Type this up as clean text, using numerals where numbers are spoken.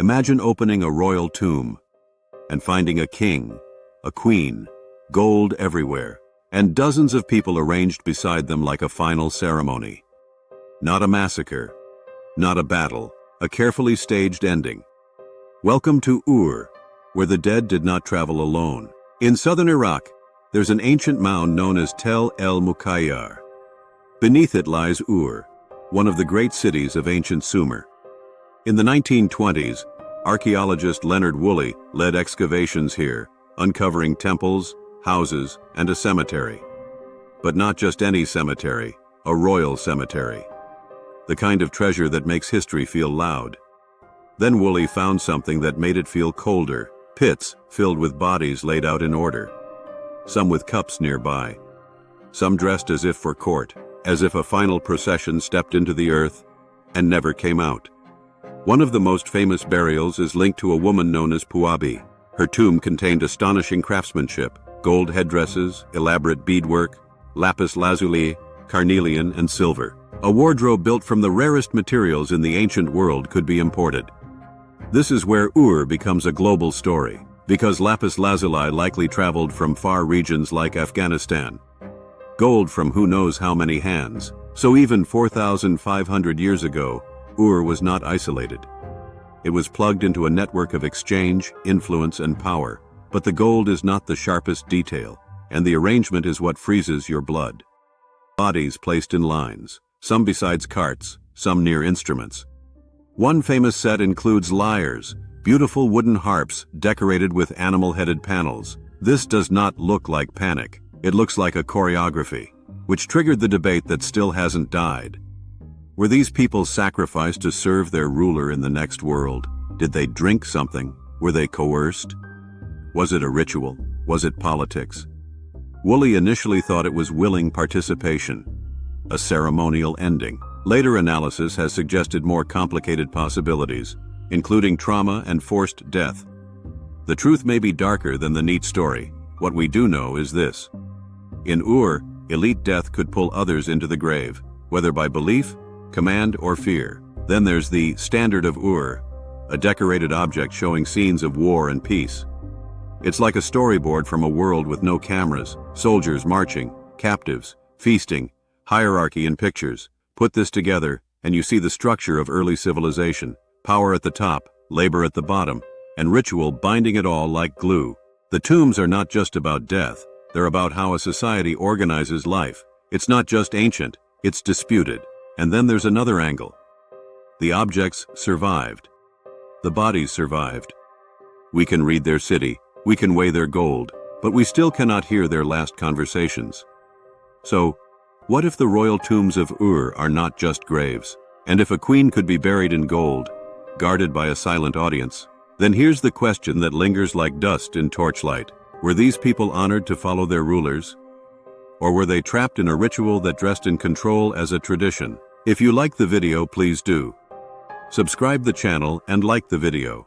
Imagine opening a royal tomb and finding a king, a queen, gold everywhere, and dozens of people arranged beside them like a final ceremony. Not a massacre, not a battle, a carefully staged ending. Welcome to Ur, where the dead did not travel alone. In southern Iraq, there's an ancient mound known as Tel el Mukayyar. Beneath it lies Ur, one of the great cities of ancient Sumer. In the 1920s, archaeologist Leonard Woolley led excavations here, uncovering temples, houses, and a cemetery. But not just any cemetery, a royal cemetery. The kind of treasure that makes history feel loud. Then Woolley found something that made it feel colder, pits filled with bodies laid out in order. Some with cups nearby. Some dressed as if for court, as if a final procession stepped into the earth and never came out. One of the most famous burials is linked to a woman known as Puabi. Her tomb contained astonishing craftsmanship, gold headdresses, elaborate beadwork, lapis lazuli, carnelian, and silver. A wardrobe built from the rarest materials in the ancient world could be imported. This is where Ur becomes a global story, because lapis lazuli likely traveled from far regions like Afghanistan. Gold from who knows how many hands. So even 4,500 years ago, Ur was not isolated. It was plugged into a network of exchange, influence, and power. But the gold is not the sharpest detail, and the arrangement is what freezes your blood. Bodies placed in lines, some beside carts, some near instruments. One famous set includes lyres, beautiful wooden harps decorated with animal-headed panels. This does not look like panic. It looks like a choreography, which triggered the debate that still hasn't died. Were these people sacrificed to serve their ruler in the next world? Did they drink something? Were they coerced? Was it a ritual? Was it politics? Woolley initially thought it was willing participation, a ceremonial ending. Later analysis has suggested more complicated possibilities, including trauma and forced death. The truth may be darker than the neat story. What we do know is this. In Ur, elite death could pull others into the grave, whether by belief, command, or fear. Then there's the Standard of Ur, a decorated object showing scenes of war and peace. It's like a storyboard from a world with no cameras, soldiers marching, captives, feasting, hierarchy in pictures. Put this together, and you see the structure of early civilization, power at the top, labor at the bottom, and ritual binding it all like glue. The tombs are not just about death, they're about how a society organizes life. It's not just ancient, it's disputed. And then there's another angle. The objects survived. The bodies survived. We can read their city, we can weigh their gold, but we still cannot hear their last conversations. So, what if the royal tombs of Ur are not just graves? And if a queen could be buried in gold, guarded by a silent audience? Then here's the question that lingers like dust in torchlight. Were these people honored to follow their rulers? Or were they trapped in a ritual that dressed in control as a tradition? If you like the video, please do. Subscribe the channel and like the video.